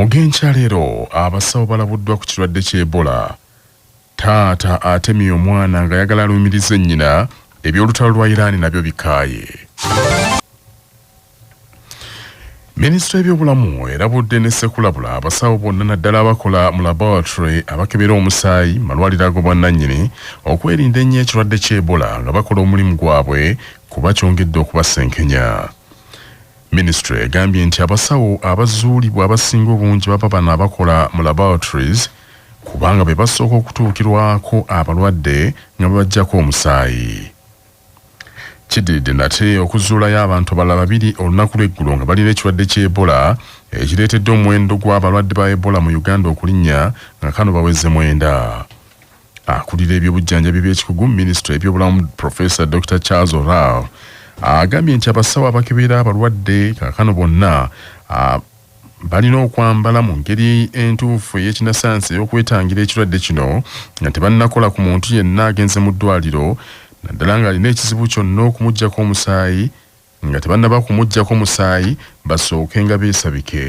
Mugencha leero abasawo balabuddwa ku kirwadde kya Ebola. Taata atemye omwana nga yagala alumirize nnyina, ebyolutalo lwa Iran nabyo bikaaye. Minisitule y'ebyobulamu erabudde ne sekulabula abasawo bonna naddala abakola mu laboratory abakebera omusaayi malwaliro ago bwannannyini okwerinda ennyo ekirwadde kya Ebola nga bakola omulimu gwabwe kuba kyongedde okubasenkenya. Minisitule egambye nti abasawo abazuulibwa abasinga obungi baba bano abakola mu laboratories kubanga be basooka okutuukirwako abalwadde nga babaggyako omusaayi. Kididde nate okuzuulayo abantu balala babiri olunaku lw'eggulo nga balina ekirwadde kya Ebola ekireetedde omuwendo gw'abalwadde ba Ebola mu Uganda okulinnya nga kano baweze 9. Akulira ebyobujjanjabi by'ekikugu Minisitule y'ebyobulamu Professor Dr. Charles Oral agambye nti abasawo abakebera abalwadde kaakano bonna balina okwambala mu ngeri entuufu ey'ekinasayansi ey'okwetangira ekirwadde kino nga tebannakola ku muntu yenna agenze mu ddwaliro naddala ng'alina ekizibu kyonna okumuggyako omusaayi nga tebannaba kumuggyako omusaayi basooke nga beesabike.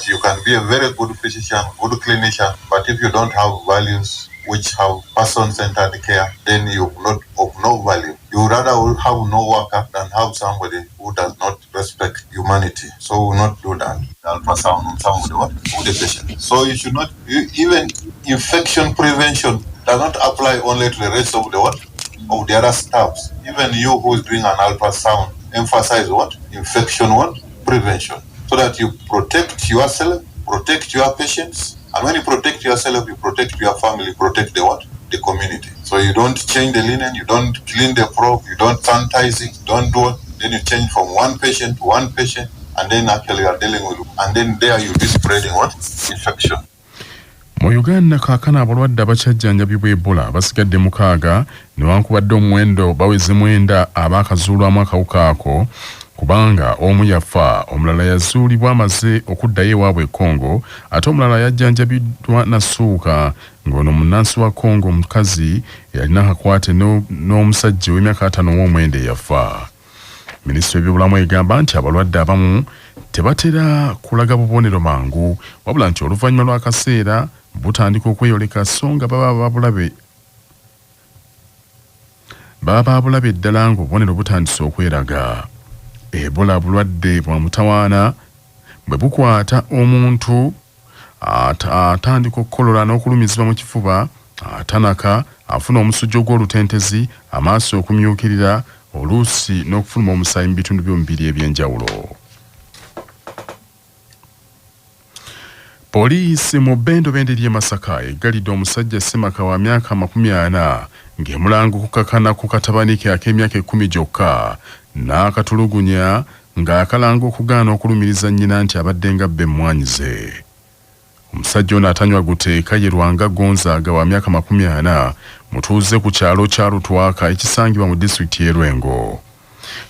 You can be a very good physician, good clinician, but if you don't have values which have person-centered care, then you're not of no value. You rather will have no worker than have somebody who does not respect humanity. So we will not do that. Ultrasound on somebody who the patient. So you should not, even infection prevention does not apply only to the rest of the what? Of the other staffs. Even you who is doing an ultrasound, emphasize what? Infection what? Prevention. So that you protect yourself, protect your patients, and when you protect yourself, you protect your family, protect the what? The community. So you don't change the linen, you don't clean the probe, you don't sanitize it, don't do it. Then you change from one patient to one patient, and then actually you are dealing with, and then there you'll be spreading what? Infection. Mu Uganda kaakano abalwadde abakyajjanjabibwa Ebola basigadde 6 newankubadde omuwendo baweze 9 abaakazuulwamu akawuka ako kubanga omu yafa, omulala yazuulibwa amaze okuddayo ewaabwe e Congo ate omulala yajjanjabiddwa na ssuuka ng'ono munnansi wa Congo omukazi yalina akakwate n'omusajja w'emyaka 59 yafa. Minisitule y'ebyobulamu egamba nti abalwadde abamu tebatera kulaga bubonero mangu wabula nti oluvannyuma lw'akaseera butandika okweyoleka so nga baba babulabe ddala ng'obubonero butandise okweraga. Ebola bulwadde bwa mutawaana bwe bukwata omuntu atandika okukolola n'okulumizibwa mu kifuba, atanaka, afuna omusujja ogw'olutentezi, amaaso okumyukirira, oluusi n'okufuluma omusaayi mu bitundu by'omubiri eby'enjawulo. Poliisi mu Bendobende ly'e Masaka eggalidde omusajja Semaka wa myaka 40 ng'emulango kukakana ku katabani ke ak'emyaka 10 gyokka n'akatulugunya ng'akalanga okugaana okulumiriza nnyina nti abadde nga bbe emmwanyize. Omusajja ono atanywa guteeka ye Lwanga Gonzaga wa myaka 40 mutuuze ku kyalo kya Lutwaka ekisangibwa mu disitulikiti y'e Lwengo.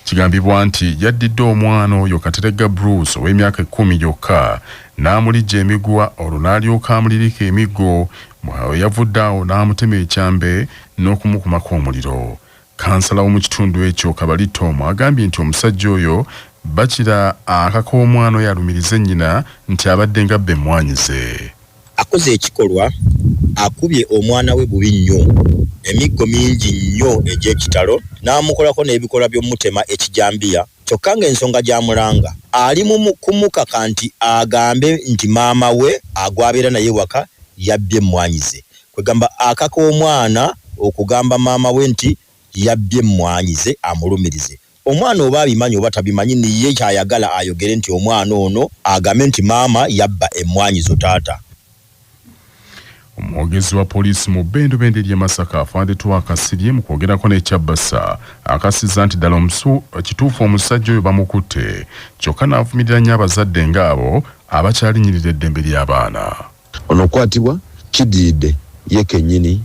Kigambibwa nti yaddidde omwana oyo Katerega Bruce ow'emyaka 10 gyokka n'amulijja emiguwa olwo n'alyoka amulirika emiggo bwe yavudde awo n'amutema ekyambe n'okumukumako omuliro. Kansala w'omu kitundu ekyo Kabalitomo agambye nti omusajja oyo bakira akaka omwana oyo alumirize nnyina nti abadde nga bbe emmwanyize. Akoze ekikolwa akubye omwana we bubi nnyo emiggo mingi nnyo egy'ekitalo n'amukolako n'ebikola by'omutema ekijambiya kyokka ng'ensonga gy'amulanga ali mu kumukaka nti agambe nti maama we agwabeera naye waka yabbye emmwanyize. Kwegamba akaka omwana okugamba maama we nti yabbye emmwanyize amulumirize. Omwana oba abimanyi oba tabimanyi niye kyayagala ayogere nti omwana ono agambe nti maama yabba emmwanyizo taata. Omwogezi wa poliisi mu Bendobende ly'e Masaka afande twakasirye mu kwogerako n'ekyabasa akasiza nti ddala kituufu omusajja oyo bamukutte kyokka n'avumirira nnyo abazadde ng'abo abakyalinyirira eddembe ly'abaana. Ono okwatibwa kiddiridde ye kennyini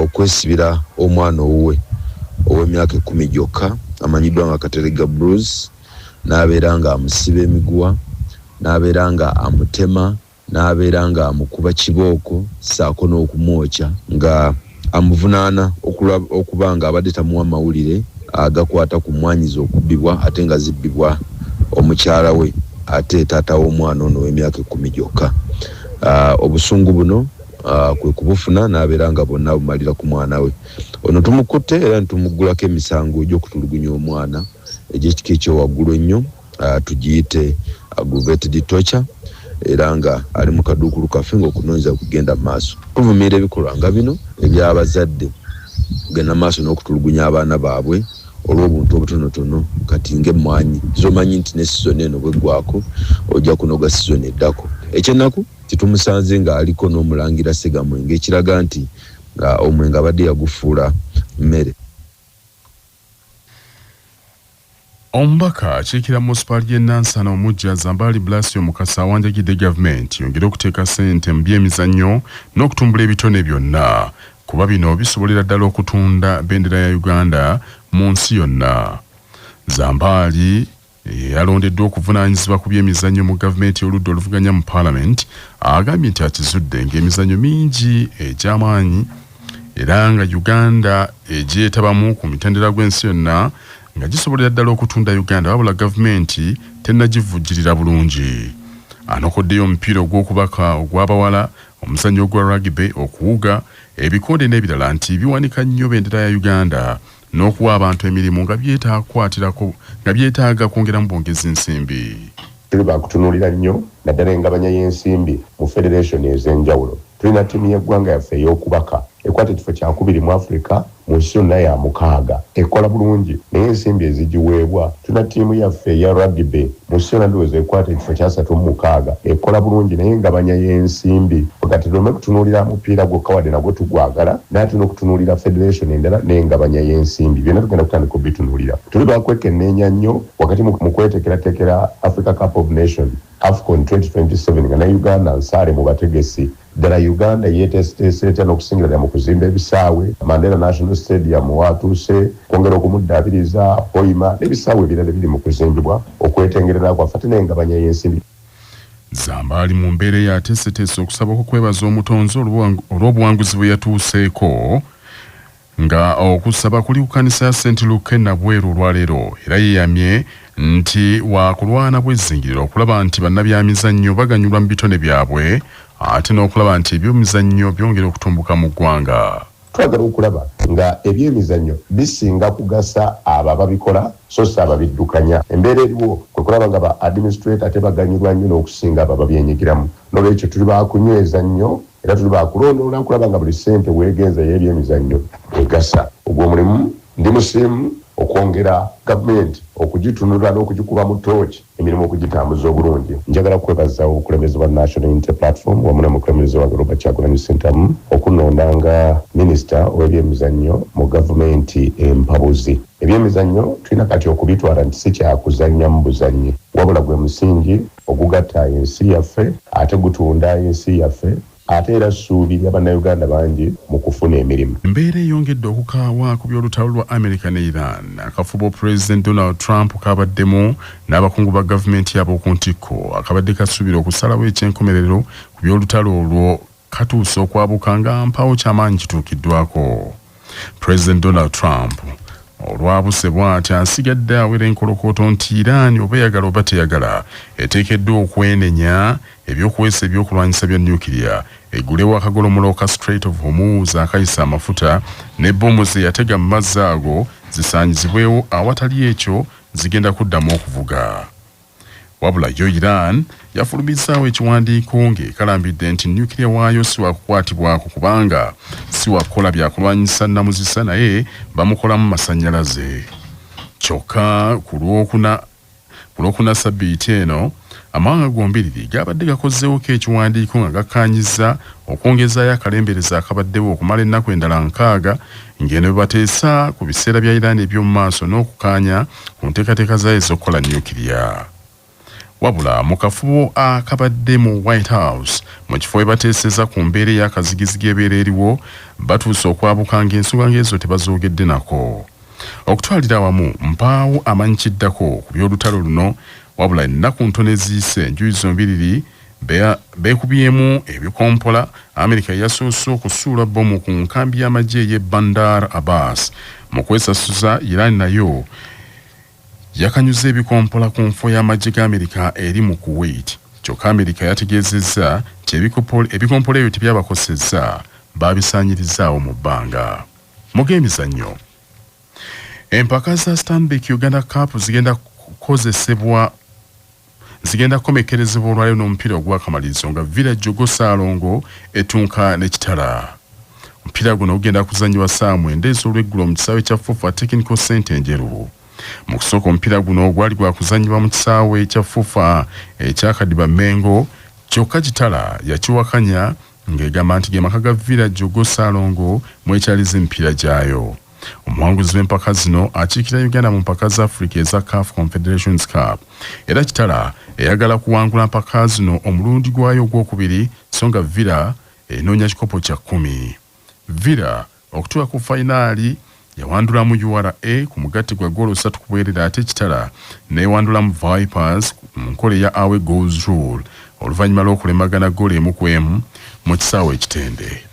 okwesibira omwana owuwe ow'emyaka 10 gyokka amanyiddwa nga Katerega Bruce n'abeera nga amusiba emiguwa, n'abeera nga amutema, n'abeera nga amukuba kibooko saako n'okumwokya nga amuvunaana okuba nga abadde tamuwa mawulire agakwata ku mmwanyizi okubbibwa ate nga zibbibwa omukyala we ate taata w'omwana ono w'emyaka 10 gyokka. Obusungu buno kwe kubufuna n'abeera nga bonna bumalira ku mwana we. Ono tumukutte era ntumuggulako emisango egy'okutulugunya omwana egy'ekika ekyowaggulu ennyo, tugiyite aggravated torture, era nga ali mu kaduukulu kaffe ng'okunoonyeza kugenda mu maaso. Tuvumirira ebikolwa nga bino eby'abazadde kugenda maaso n'okutulugunya abaana baabwe olw'obuntu obutonotono kati ng'emmwanyi. Zomanyi nti ne sizoni eno bweggwako ojja kunoga sizoni eddako. Ekyennaku titumusanze ng'aliko n'omulangira Segamwenge, ekiraga nti omwenge abadde yagufuula mmere. Omubaka akiikira municipality y'e Nansana omujja Zambali Blasio Mukasa awanjagidde gavumenti yongere okuteeka ssente mu by'emizannyo n'okutumbula ebitone byonna, kuba bino bisobolera ddala okutunda bendera ya Uganda mu nsi yonna. Zambali yalondeddwa okuvunaanyizibwa ku by'emizannyo mu gavumenti oludda oluvuganya mu Parliament, agambye nti akizudde ng'emizannyo mingi egy'amaanyi era nga Uganda egyetabamu ku mitendera gw'ensi yonna nga gisobolera ddala okutunda Uganda, wabula gavumenti tennagivujjirira bulungi. Anokoddeyo omupiira ogw'okubaka ogw'abawala, omuzannyo gwa rugby, okuwuga, ebikonde n'ebirala nti biwanika nnyo bendera ya Uganda n'okuwa abantu emirimu nga byetaaga kwongeramu bwongezi nsimbi. Tuli bakutunuulira nnyo naddala engabanya y'ensimbi mu federation ez'enjawulo. Tulina ttiimu y'eggwanga yaffe ey'okubaka ekwata ekifo kyakubiri mu Africa mu nsi yonna ya 6 ekola bulungi naye ensimbi ezigiweebwa. Tulina ttiimu yaffe eya rugby mu nsi yonna ndowooza ekwata ekifo kya 36 ekola bulungi naye engabanya y'ensimbi kati tuleme kutunuulira mupiira gwokka wadde nagwo tugwagala, naye tulina okutunuulira federation endala n'engabanya y'ensimbi. Byonna tugenda kutandika okubitunuulira. Tuli bakwekenneenya nnyo wakati mu kweteekerateekera Africa Cup of Nations AFCON 2027 nga na Uganda nsaale mu bategesi. Ddala Uganda yeeteeseteese n'okusingira mu kuzimba ebisaawe, Mandela National Stadium watuuse kwongera okumuddaabiriza, Hoima n'ebisaawe ebirala biri mu kuzimbibwa okwetengerera kwaffe n'engabanya y'ensimbi. Zambali mu mbeera yateeseteese okusaba okwebaza omutonzi olw'obuwanguzi bwe yatuuseeko nga okusaba kuli ku kkanisa ya St. Luke Nabweru olwaleero, era yeeyamye nti waakulwana bw'ezzingiriro okulaba nti bannabyamizannyo baganyulwa mu bitone byabwe ate n'okulaba nti eby'emizannyo byongera okutumbuka mu ggwanga. Twagala okulaba nga ebyemizannyo bisinga kugasa abo ababikola so si ababiddukanya. Embeera eriwo kwe kulaba nga ba administrator tebaganyulwa nnyo n'okusinga abo ababyenyigiramu. N'olwekyo tuli bakunyweza nnyo era tuli bakulondoola okulaba nga buli ssente weegenza y'ebyemizannyo egasa. Ogwo omulimu ndi musiimu okwongera gavumenti okugitunula n'okugikuba mu tooki emirimu okugitambuza obulungi. Njagala kwebaza obukulembeze bwa National Unity Platform wamu n'omukulembeze wa Robert Kyagulanyi Ssentamu okunondanga minisita w'ebyemizannyo mu gavumenti empabuzi. Ebyemizannyo tulina kati okubitwala nti si kyakuzannya mu buzannyi, wabula gwe musingi ogugatta ensi yaffe ate gutunda ensi yaffe ate era ssuubi ly'Abannayuganda bangi mu kufuna emirimu. Embeera eyongedde okukaawa ku by'olutalo lwa America ne Iran. Akafubo President Donald Trump kabaddemu n'abakungu ba gavumenti ab'oku ntikko akabadde kasuubira okusalawo ekyenkomerero ku by'olutalo olwo katuuse okwabuka nga mpawo ky'amaanyi kituukiddwako. President Donald Trump olwabuse bw'ati asigadde awera enkolokooto nti Iran oba eyagala oba teyagala eteekeddwa okwenenya ebyokuweesa ebyokulwanyisa bya nuclear, eggulewo akagolomola ka Strait of Hormuz akayisa amafuta n'ebbomu ze yatega mu mazzi ago zisaanyizibwewo, awatali ekyo zigenda kuddamu okuvuga. Wabula yo Iran yafulumizaawo ekiwandiiko ng'ekalambidde nti nuclear waayo si wakukwatibwako kubanga si wakukola byakulwanyisa nnamuzisa naye bamukolamu masannyalaze. Kyokka ku lwokuna sabbiiti eno amawanga gombiriri gabadde gakozeewoko ekiwandiiko nga gakkaanyiza okwongezaayo akalembereza akabaddewo okumala ennaku endala 6 ng'eno bwe bateesa ku biseera bya Iran eby'omu maaso n'okukaanya ku nteekateeka zaayo ez'okukola nuclear. Wabula mu kafubo akabadde mu White House mu kifo we bateeseza ku mbeera ey'akazigizigi ebeera eriwo batuuse okwabuka ng'ensonga ng'ezo tebazoogedde nako. Okutwalira awamu mpaawo amanyikiddako ku by'olutalo luno, wabula ennaku ntono eziyise enjuyi zombiriri beekubyemu ebikompola. Amerika yasoose okusuula bbomu ku nkambi y'amagye ey'e Bandar Abbas mu kwesasuza Iran nayo yakanyuza ebikompola ku nfo y'amagye ga Amerika eri mu Kuwait. Kyokka Amerika yategeezezza nti ebikompola ebyo tebyabakosezza baabisaanyirizaawo mu bbanga. Mu gemizannyo, empaka za Stanbic Uganda Cup zigenda kukomekerezebwa olwaleero n'omupiira ogw'akamalirizo nga Village Ogosalongo etunka n'ekitala. Omupiira guno gugenda kuzannyibwa saa 9 ez'olweggulo mu kisaawe kya FUFA Technical Center Njeru. Mu kusooka omupiira guno gwali gwa kuzannyibwa mu kisaawe kya FUFA ekyakadiba Mengo, kyokka kitala yakiwakanya ng'egamba nti ge maka ga Village Ogosalongo mwekyaliza emipiira gyayo. Omuwanguzi w'empaka zino akiikira Uganda mu mpaka za Africa eza CAF Confederations Cup. Era kitala eyagala kuwangula mpaka zino omulundi gwayo ogwokubiri so nga Villa enoonya kikopo kya 10. Villa okutuuka ku fayinaali yawandulamu URA ku mugatte gwa goolo 3 ku bwerere, ate kitala neewandulamu Vipers mu nkola ya away goals rule oluvannyuma lw'okulemagana goolo 1-1 mu kisaawe ekitende.